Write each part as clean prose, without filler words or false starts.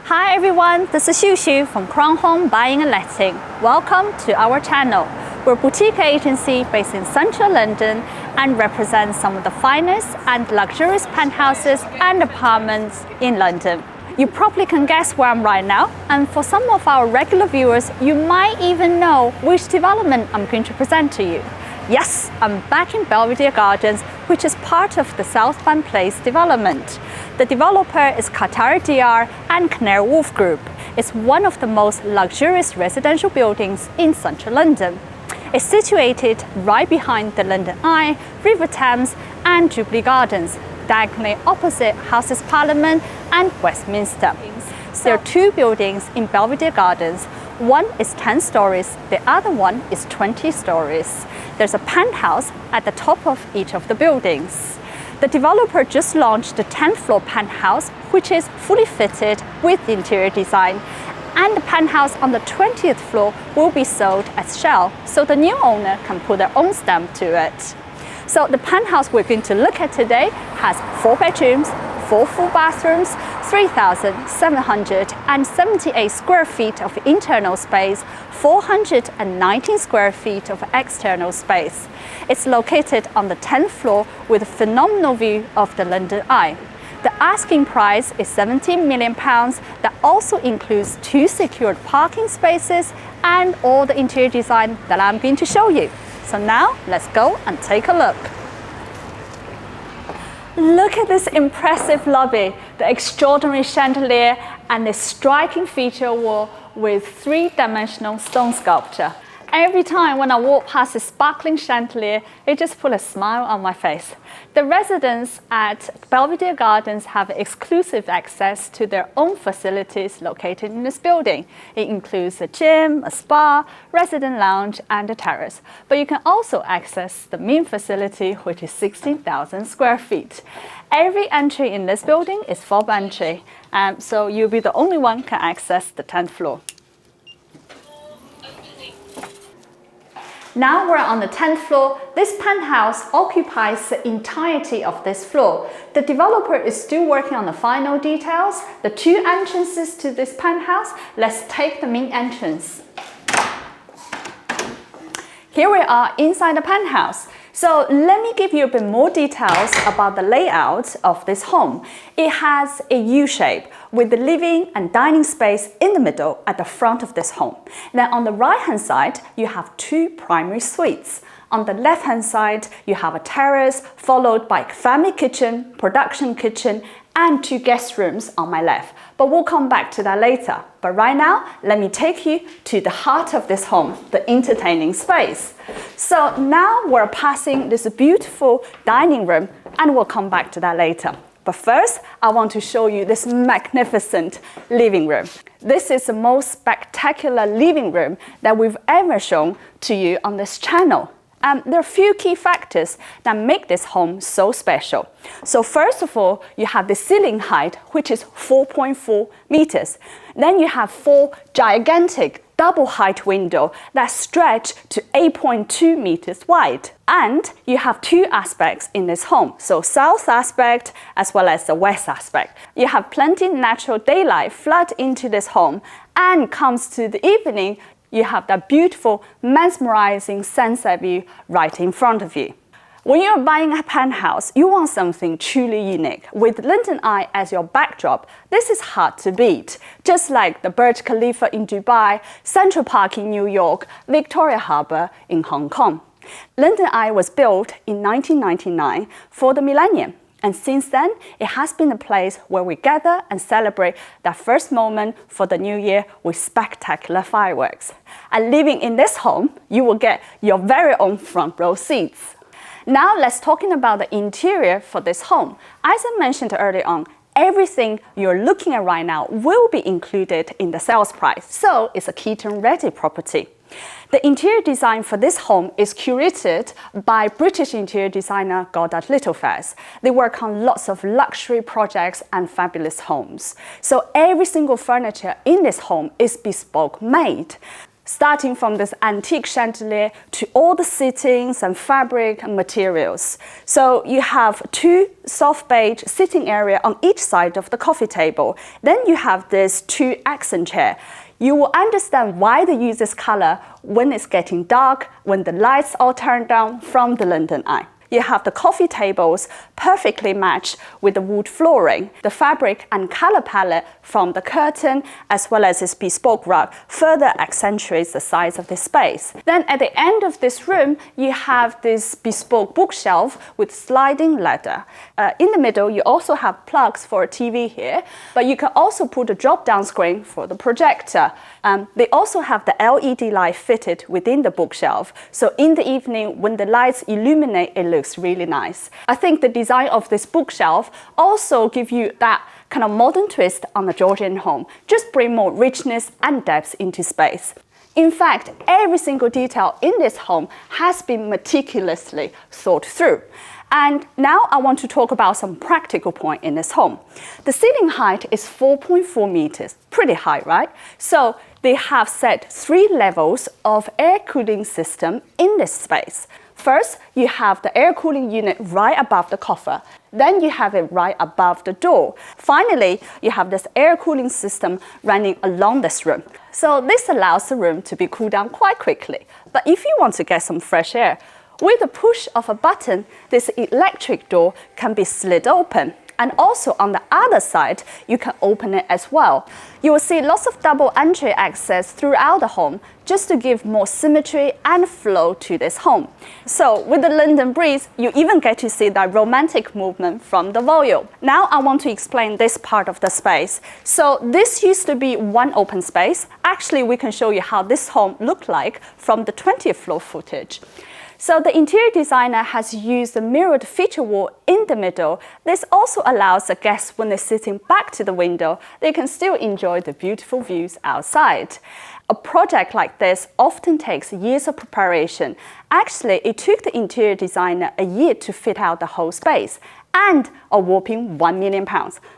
Hi everyone, this is Xiu Xiu from Crown Home Buying and Letting. Welcome to our channel. We're a boutique agency based in central London and represent some of the finest and luxurious penthouses and apartments in London. You probably can guess where I'm right now, and for some of our regular viewers, you might even know which development I'm going to present to you. Yes, I'm back in Belvedere Gardens, which is part of the Southbank Place development. The developer is Qatar DR and Canary Wharf Group. It's one of the most luxurious residential buildings in central London. It's situated right behind the London Eye, River Thames and Jubilee Gardens, diagonally opposite Houses of Parliament and Westminster. There are two buildings in Belvedere Gardens. One is 10 stories, the other one is 20 stories. There's a penthouse at the top of each of the buildings. The developer just launched the 10th floor penthouse, which is fully fitted with interior design. And the penthouse on the 20th floor will be sold as shell, so the new owner can put their own stamp to it. So the penthouse we're going to look at today has 4 bedrooms, 4 full bathrooms, 3,778 square feet of internal space, 419 square feet of external space. It's located on the 10th floor with a phenomenal view of the London Eye. The asking price is £17 million. That also includes 2 secured parking spaces and all the interior design that I'm going to show you. So now let's go and take a look. Look at this impressive lobby, the extraordinary chandelier and the striking feature wall with 3-dimensional stone sculpture. Every time when I walk past this sparkling chandelier, it just puts a smile on my face. The residents at Belvedere Gardens have exclusive access to their own facilities located in this building. It includes a gym, a spa, resident lounge, and a terrace. But you can also access the main facility, which is 16,000 square feet. Every entry in this building is fob entry, so you'll be the only one who can access the 10th floor. Now we're on the 10th floor. This penthouse occupies the entirety of this floor. The developer is still working on the final details. The 2 entrances to this penthouse. Let's take the main entrance. Here we are inside the penthouse. So let me give you a bit more details about the layout of this home. It has a U shape with the living and dining space in the middle at the front of this home. Then on the right hand side, you have 2 primary suites. On the left hand side, you have a terrace followed by a family kitchen, production kitchen, and 2 guest rooms on my left. But we'll come back to that later. But right now, let me take you to the heart of this home, the entertaining space. So now we're passing this beautiful dining room, and we'll come back to that later. But first, I want to show you this magnificent living room. This is the most spectacular living room that we've ever shown to you on this channel. There are a few key factors that make this home so special. So first of all, you have the ceiling height, which is 4.4 meters. Then you have 4 gigantic double height windows that stretch to 8.2 meters wide. And you have 2 aspects in this home, so south aspect as well as the west aspect. You have plenty natural daylight flood into this home, and comes to the evening, you have that beautiful, mesmerizing sunset view right in front of you. When you're buying a penthouse, you want something truly unique. With London Eye as your backdrop, this is hard to beat. Just like the Burj Khalifa in Dubai, Central Park in New York, Victoria Harbour in Hong Kong. London Eye was built in 1999 for the millennium. And since then, it has been a place where we gather and celebrate that first moment for the new year with spectacular fireworks. And living in this home, you will get your very own front row seats. Now let's talk about the interior for this home. As I mentioned earlier on, everything you're looking at right now will be included in the sales price. So it's a key-turn-ready property. The interior design for this home is curated by British interior designer Goddard Littlefast. They work on lots of luxury projects and fabulous homes. So every single furniture in this home is bespoke made. Starting from this antique chandelier to all the sittings and fabric and materials. So you have 2 soft beige sitting area on each side of the coffee table. Then you have this 2 accent chair. You will understand why they use this color when it's getting dark, when the lights all turn down from the London Eye. You have the coffee tables perfectly matched with the wood flooring. The fabric and color palette from the curtain as well as this bespoke rug further accentuates the size of this space. Then at the end of this room, you have this bespoke bookshelf with sliding ladder. In the middle, you also have plugs for a TV here, but you can also put a drop-down screen for the projector. They also have the LED light fitted within the bookshelf. So in the evening, when the lights illuminate, it looks really nice. I think the design of this bookshelf also gives you that kind of modern twist on the Georgian home. Just bring more richness and depth into space. In fact, every single detail in this home has been meticulously thought through. And now I want to talk about some practical points in this home. The ceiling height is 4.4 meters, pretty high, right? So they have set 3 levels of air cooling system in this space. First, you have the air cooling unit right above the coffer. Then you have it right above the door. Finally, you have this air cooling system running along this room. So this allows the room to be cooled down quite quickly. But if you want to get some fresh air, with the push of a button, this electric door can be slid open. And also on the other side, you can open it as well. You will see lots of double entry access throughout the home just to give more symmetry and flow to this home. So with the London breeze, you even get to see that romantic movement from the volume. Now I want to explain this part of the space. So this used to be one open space. Actually, we can show you how this home looked like from the 20th floor footage. So the interior designer has used a mirrored feature wall in the middle. This also allows the guests, when they're sitting back to the window, they can still enjoy the beautiful views outside. A project like this often takes years of preparation. Actually, it took the interior designer a year to fit out the whole space and a whopping £1 million.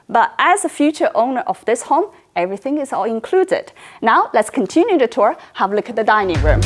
But as a future owner of this home, everything is all included. Now let's continue the tour, have a look at the dining room.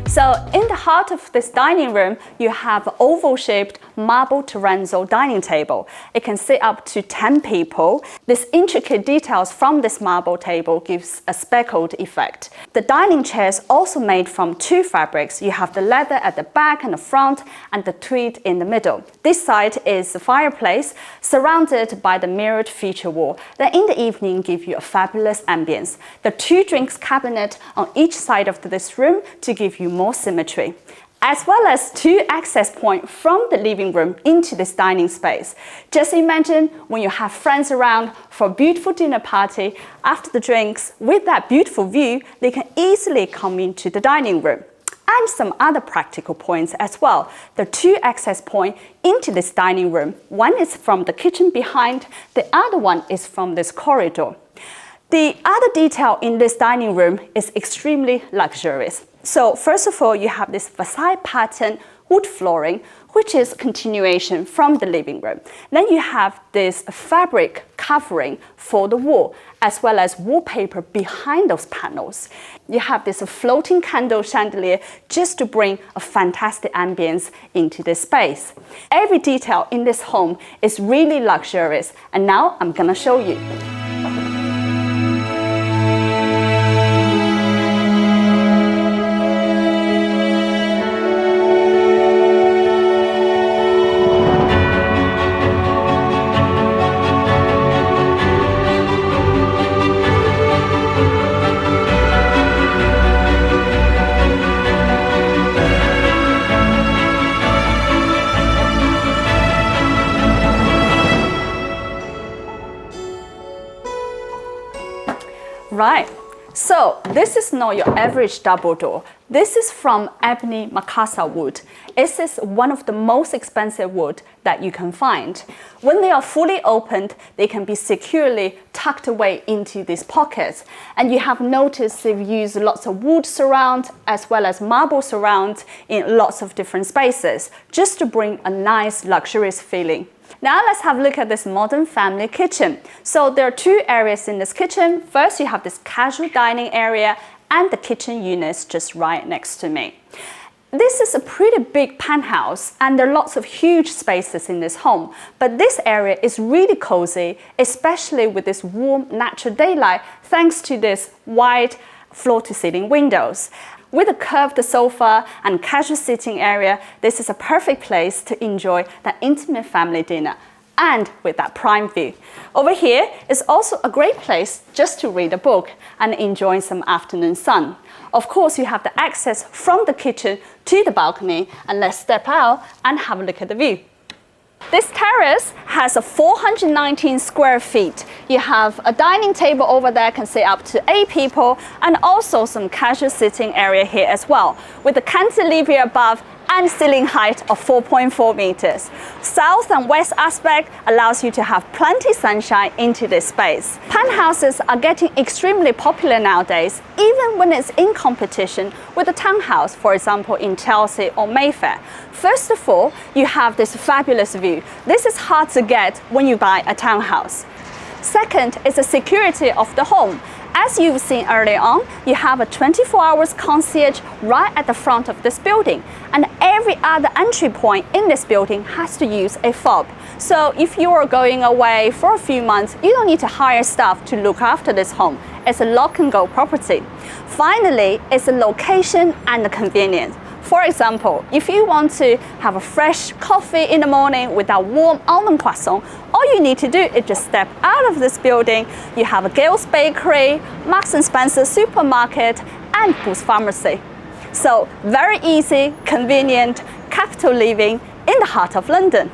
So in the heart of this dining room, you have an oval-shaped marble terrazzo dining table. It can sit up to 10 people. This intricate details from this marble table gives a speckled effect. The dining chair is also made from 2 fabrics. You have the leather at the back and the front and the tweed in the middle. This side is the fireplace surrounded by the mirrored feature wall that in the evening give you a fabulous ambience. The 2 drinks cabinet on each side of this room to give you more symmetry. as well as 2 access points from the living room into this dining space. Just imagine when you have friends around for a beautiful dinner party, after the drinks, with that beautiful view, they can easily come into the dining room. And some other practical points as well. There are 2 access points into this dining room. One is from the kitchen behind, the other one is from this corridor. The other detail in this dining room is extremely luxurious. So first of all, you have this Versailles pattern wood flooring, which is continuation from the living room. Then you have this fabric covering for the wall, as well as wallpaper behind those panels. You have this floating candle chandelier just to bring a fantastic ambience into this space. Every detail in this home is really luxurious, and now I'm gonna show you. Right, so this is not your average double door. This is from ebony Makassar wood. This is one of the most expensive wood that you can find. When they are fully opened, they can be securely tucked away into these pockets. And you have noticed they've used lots of wood surround as well as marble surround in lots of different spaces, just to bring a nice luxurious feeling. Now let's have a look at this modern family kitchen. So there are 2 areas in this kitchen. First, you have this casual dining area and the kitchen units just right next to me. This is a pretty big penthouse and there are lots of huge spaces in this home, but this area is really cozy, especially with this warm natural daylight thanks to this wide floor-to-ceiling windows. With a curved sofa and casual sitting area, this is a perfect place to enjoy that intimate family dinner, and with that prime view. Over here is also a great place just to read a book and enjoy some afternoon sun. Of course, you have the access from the kitchen to the balcony, and let's step out and have a look at the view. This terrace has a 419 square feet. You have a dining table over there, can sit up to 8 people, and also some casual sitting area here as well, with a cantilever above and ceiling height of 4.4 meters. South and west aspect allows you to have plenty sunshine into this space. Penthouses are getting extremely popular nowadays, even when it's in competition with a townhouse, for example in Chelsea or Mayfair. First of all, you have this fabulous view. This is hard to get when you buy a townhouse. Second is the security of the home. As you've seen earlier on, you have a 24 hours concierge right at the front of this building, and every other entry point in this building has to use a fob. So if you are going away for a few months, you don't need to hire staff to look after this home. It's a lock and go property. Finally, it's the location and the convenience. For example, if you want to have a fresh coffee in the morning with a warm almond croissant, all you need to do is just step out of this building. You have a Gale's Bakery, Marks & Spencer supermarket, and Boots Pharmacy. So very easy, convenient, capital living in the heart of London.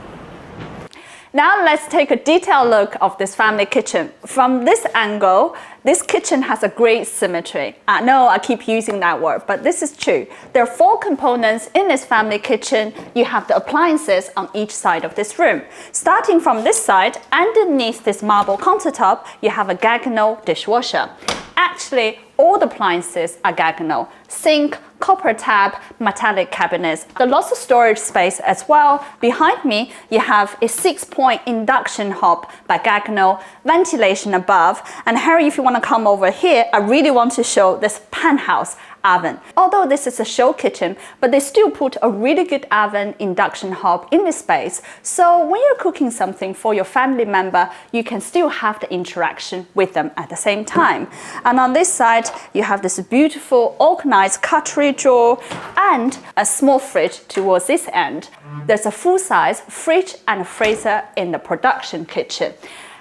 Now let's take a detailed look of this family kitchen. From this angle, this kitchen has a great symmetry. I know I keep using that word, but this is true. There are 4 components in this family kitchen. You have the appliances on each side of this room. Starting from this side, underneath this marble countertop, you have a Gaggenau dishwasher. Actually, all the appliances are Gaggenau. Sink, copper tap, metallic cabinets. There's lots of storage space as well. Behind me, you have a 6-point induction hob by Gaggenau, ventilation above. And Harry, if you want to come over here, I really want to show this penthouse oven. Although this is a show kitchen, but they still put a really good oven induction hob in this space. So when you're cooking something for your family member, you can still have the interaction with them at the same time. And on this side, you have this beautiful organized cutlery drawer and a small fridge towards this end. There's a full-size fridge and a freezer in the production kitchen.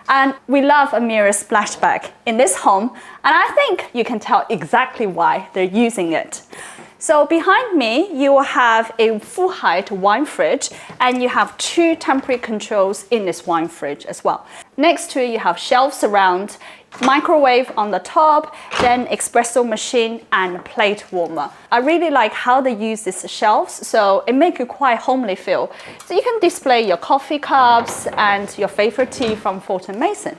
And we love a mirror splashback in this home, and I think you can tell exactly why they're using it. So behind me, you will have a full-height wine fridge, and you have 2 temporary controls in this wine fridge as well. Next to it, you have shelves around, microwave on the top, then espresso machine and plate warmer. I really like how they use these shelves, so it makes you quite homely feel. So you can display your coffee cups and your favorite tea from Fulton Mason.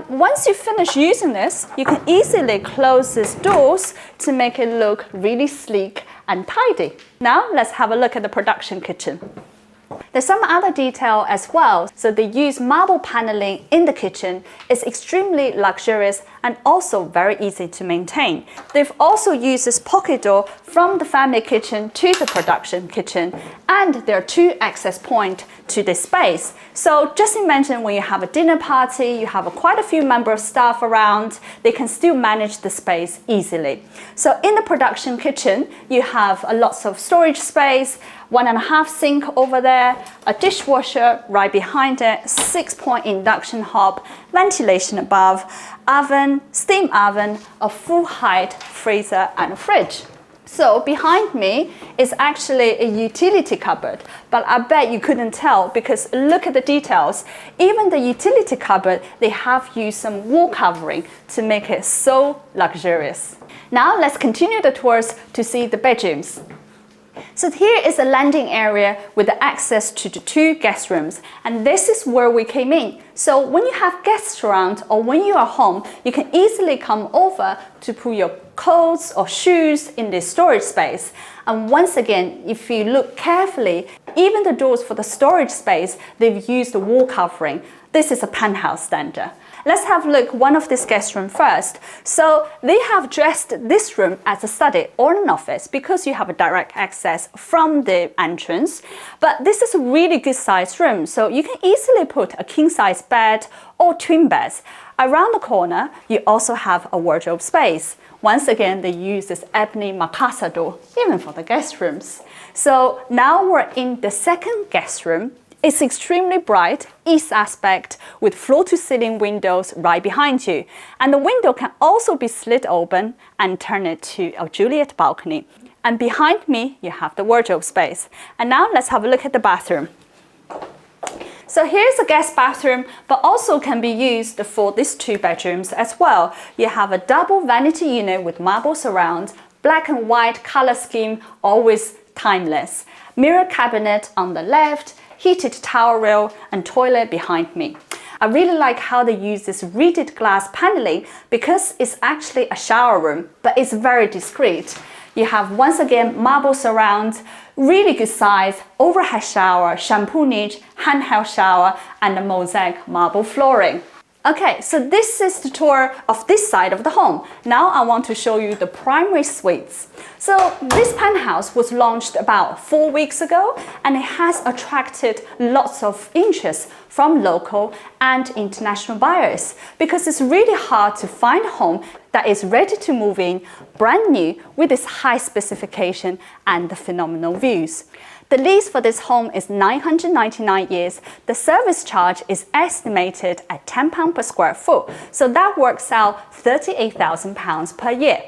Once you finish using this, you can easily close these doors to make it look really sleek and tidy. Now let's have a look at the production kitchen. There's some other detail as well. So they use marble paneling in the kitchen. It's extremely luxurious and also very easy to maintain. They've also used this pocket door from the family kitchen to the production kitchen, and there are 2 access points to this space. So just imagine when you have a dinner party, you have quite a few members of staff around, they can still manage the space easily. So in the production kitchen, you have lots of storage space, 1.5 sink over there, a dishwasher right behind it, 6-point induction hob, ventilation above, oven, steam oven, a full-height freezer and fridge. So behind me is actually a utility cupboard, but I bet you couldn't tell because look at the details. Even the utility cupboard, they have used some wall covering to make it so luxurious. Now let's continue the tours to see the bedrooms. So here is a landing area with access to the 2 guest rooms, and this is where we came in. So when you have guests around or when you are home, you can easily come over to put your coats or shoes in this storage space. And once again, if you look carefully, even the doors for the storage space, they've used the wall covering. This is a penthouse standard. Let's have a look at one of these guest rooms first. So they have dressed this room as a study or an office because you have a direct access from the entrance. But this is a really good sized room, so you can easily put a king size bed or twin beds. Around the corner, you also have a wardrobe space. Once again, they use this ebony Makassar door, even for the guest rooms. So now we're in the second guest room. It's extremely bright, east aspect with floor-to-ceiling windows right behind you. And the window can also be slit open and turn it to a Juliet balcony. And behind me, you have the wardrobe space. And now let's have a look at the bathroom. So here's a guest bathroom, but also can be used for these 2 bedrooms as well. You have a double vanity unit with marble surround, black and white color scheme, always timeless. Mirror cabinet on the left, heated towel rail and toilet behind me. I really like how they use this reeded glass paneling because it's actually a shower room, but it's very discreet. You have once again marble surround, really good size, overhead shower, shampoo niche, handheld shower and a mosaic marble flooring. Okay, so this is the tour of this side of the home. Now I want to show you the primary suites. So this penthouse was launched about 4 weeks ago, and it has attracted lots of interest from local and international buyers because it's really hard to find a home that is ready to move in, brand new, with this high specification and the phenomenal views. The lease for this home is 999 years. The service charge is estimated at £10 per square foot, so that works out £38,000 per year.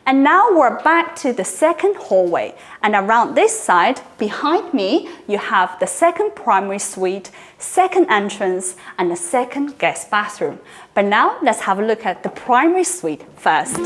And now we're back to the second hallway, and around this side, behind me, you have the second primary suite, second entrance, and the second guest bathroom. But now let's have a look at the primary suite first.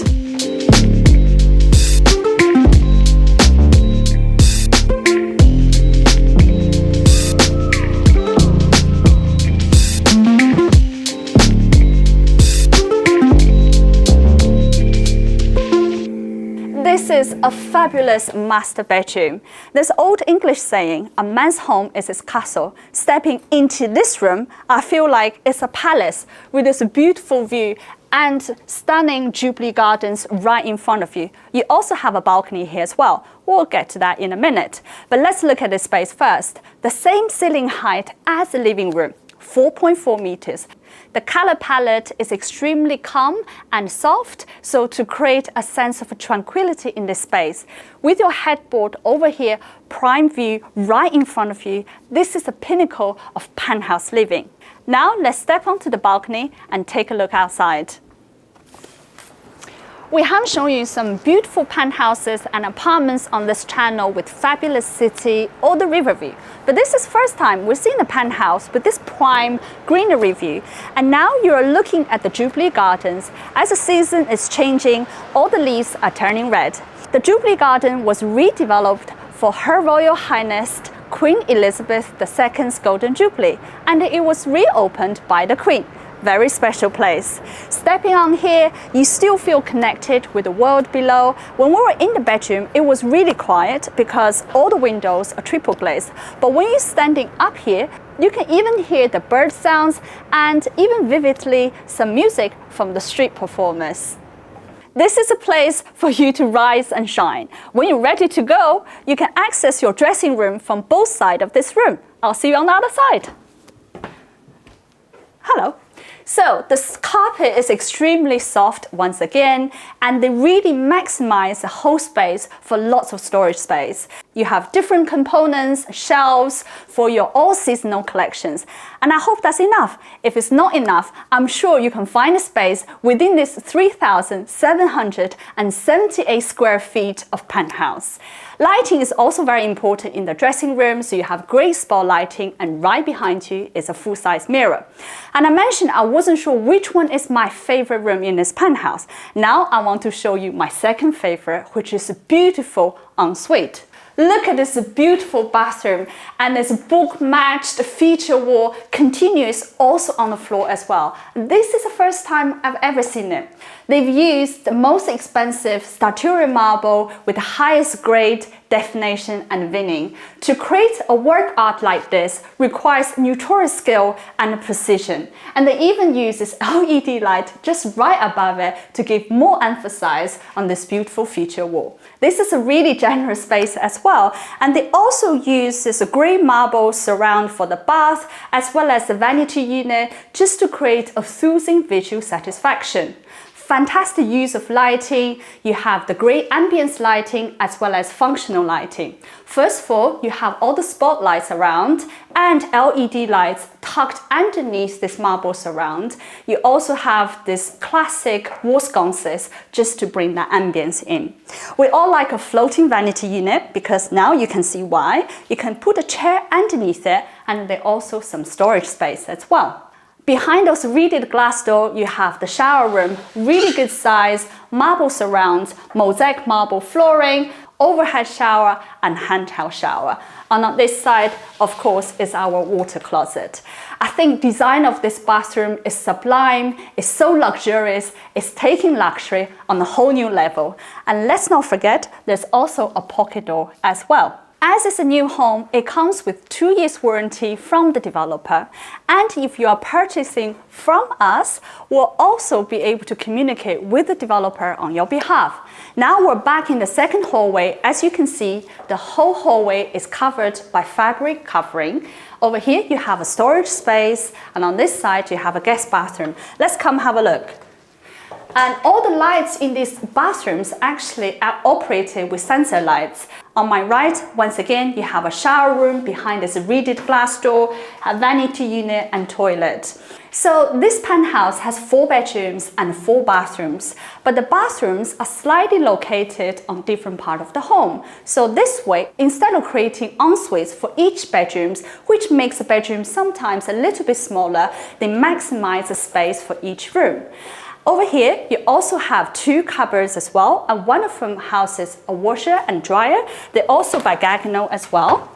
This is a fabulous master bedroom. There's an old English saying, a man's home is his castle. Stepping into this room, I feel like it's a palace with this beautiful view and stunning Jubilee Gardens right in front of you. You also have a balcony here as well. We'll get to that in a minute. But let's look at this space first. The same ceiling height as the living room, 4.4 meters. The color palette is extremely calm and soft, so to create a sense of tranquility in this space. With your headboard over here, prime view right in front of you, this is the pinnacle of penthouse living. Now let's step onto the balcony and take a look outside. We have shown you some beautiful penthouses and apartments on this channel with fabulous city or the river view. But this is first time we're seeing a penthouse with this prime greenery view. And now you're looking at the Belvedere Gardens. As the season is changing, all the leaves are turning red. The Belvedere Garden was redeveloped for Her Royal Highness Queen Elizabeth II's Golden Jubilee, and it was reopened by the Queen. Very special place. Stepping on here, you still feel connected with the world below. When we were in the bedroom, it was really quiet because all the windows are triple glazed. But when you're standing up here, you can even hear the bird sounds and even vividly some music from the street performers. This is a place for you to rise and shine. When you're ready to go, you can access your dressing room from both sides of this room. I'll see you on the other side. Hello. So this carpet is extremely soft once again, and they really maximize the whole space for lots of storage space. You have different components, shelves for your all seasonal collections. And I hope that's enough. If it's not enough, I'm sure you can find a space within this 3,778 square feet of penthouse. Lighting is also very important in the dressing room, so you have great spot lighting, and right behind you is a full-size mirror. And I mentioned I wasn't sure which one is my favorite room in this penthouse. Now I want to show you my second favorite, which is a beautiful ensuite. Look at this beautiful bathroom, and this book-matched feature wall continues also on the floor as well. This is the first time I've ever seen it. They've used the most expensive Styrian marble with the highest grade, definition and veining. To create a work art like this requires notorious skill and precision. And they even use this LED light just right above it to give more emphasis on this beautiful feature wall. This is a really generous space as well. And they also use this grey marble surround for the bath as well as the vanity unit just to create a soothing visual satisfaction. Fantastic use of lighting. You have the great ambience lighting as well as functional lighting. First of all, you have all the spotlights around and LED lights tucked underneath this marble surround. You also have this classic wall sconces just to bring that ambience in. We all like a floating vanity unit because now you can see why. You can put a chair underneath it, and there's also some storage space as well. Behind those reeded glass door, you have the shower room, really good size, marble surrounds, mosaic marble flooring, overhead shower and handheld shower. And on this side, of course, is our water closet. I think design of this bathroom is sublime, it's so luxurious, it's taking luxury on a whole new level. And let's not forget, there's also a pocket door as well. As it's a new home, it comes with 2 years warranty from the developer. And if you are purchasing from us, we'll also be able to communicate with the developer on your behalf. Now we're back in the second hallway. As you can see, the whole hallway is covered by fabric covering. Over here, you have a storage space, and on this side, you have a guest bathroom. Let's come have a look. And all the lights in these bathrooms actually are operated with sensor lights. On my right, once again, you have a shower room behind this reeded glass door, a vanity unit and toilet. So this penthouse has 4 bedrooms and 4 bathrooms, but the bathrooms are slightly located on different part of the home. So this way, instead of creating en-suites for each bedrooms, which makes the bedroom sometimes a little bit smaller, they maximize the space for each room. Over here, you also have 2 cupboards as well, and one of them houses a washer and dryer. They're also diagonal as well.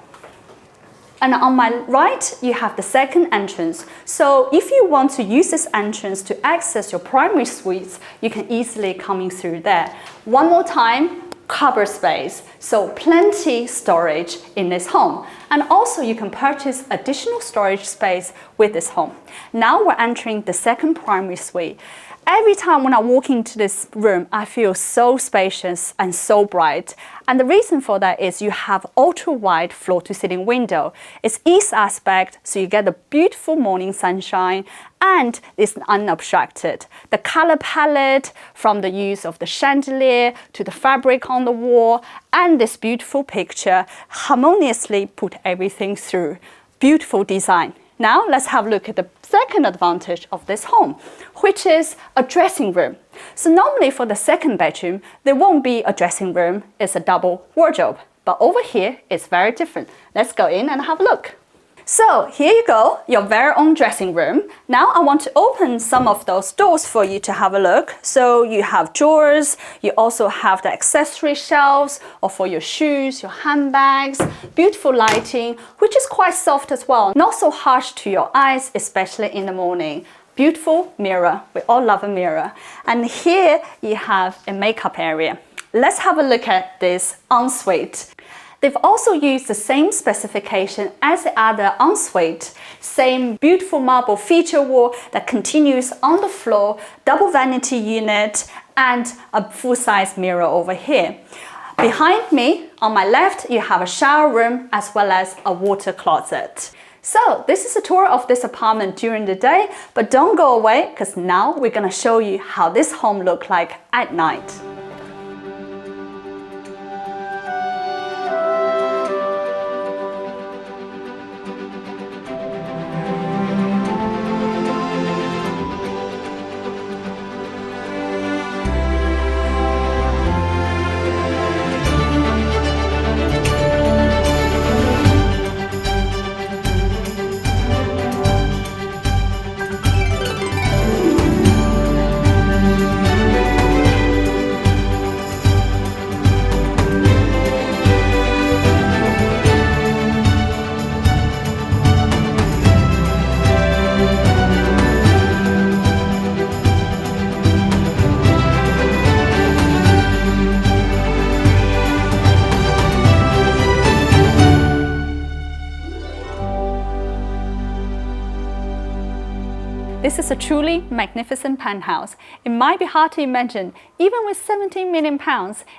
And on my right, you have the second entrance. So if you want to use this entrance to access your primary suites, you can easily come in through there. One more time, cupboard space. So plenty storage in this home. And also you can purchase additional storage space with this home. Now we're entering the second primary suite. Every time when I walk into this room, I feel so spacious and so bright. And the reason for that is you have ultra-wide floor-to-ceiling window. It's east aspect, so you get the beautiful morning sunshine, and it's unobstructed. The color palette, from the use of the chandelier to the fabric on the wall, and this beautiful picture harmoniously put everything through. Beautiful design. Now let's have a look at the second advantage of this home, which is a dressing room. So normally for the second bedroom, there won't be a dressing room, it's a double wardrobe. But over here, it's very different. Let's go in and have a look. So here you go, your very own dressing room. Now I want to open some of those doors for you to have a look. So you have drawers, you also have the accessory shelves, or for your shoes, your handbags, beautiful lighting, which is quite soft as well, not so harsh to your eyes, especially in the morning. Beautiful mirror, we all love a mirror. And here you have a makeup area. Let's have a look at this ensuite. They've also used the same specification as the other ensuite, same beautiful marble feature wall that continues on the floor, double vanity unit, and a full-size mirror over here. Behind me, on my left, you have a shower room as well as a water closet. So this is a tour of this apartment during the day, but don't go away because now we're going to show you how this home looks like at night. This is a truly magnificent penthouse. It might be hard to imagine, even with £17 million,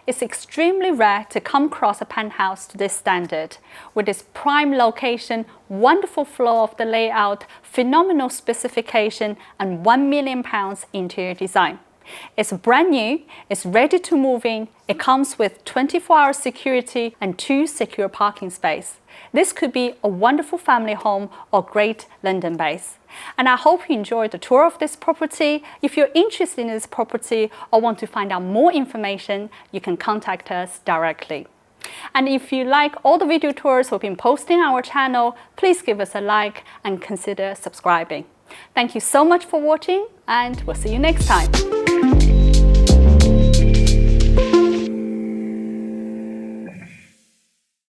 it's extremely rare to come across a penthouse to this standard. With its prime location, wonderful flow of the layout, phenomenal specification, and £1 million interior design. It's brand new, it's ready to move in, it comes with 24-hour security and 2 secure parking spaces. This could be a wonderful family home or great London base. And I hope you enjoyed the tour of this property. If you're interested in this property or want to find out more information, you can contact us directly. And if you like all the video tours we've been posting on our channel, please give us a like and consider subscribing. Thank you so much for watching, and we'll see you next time.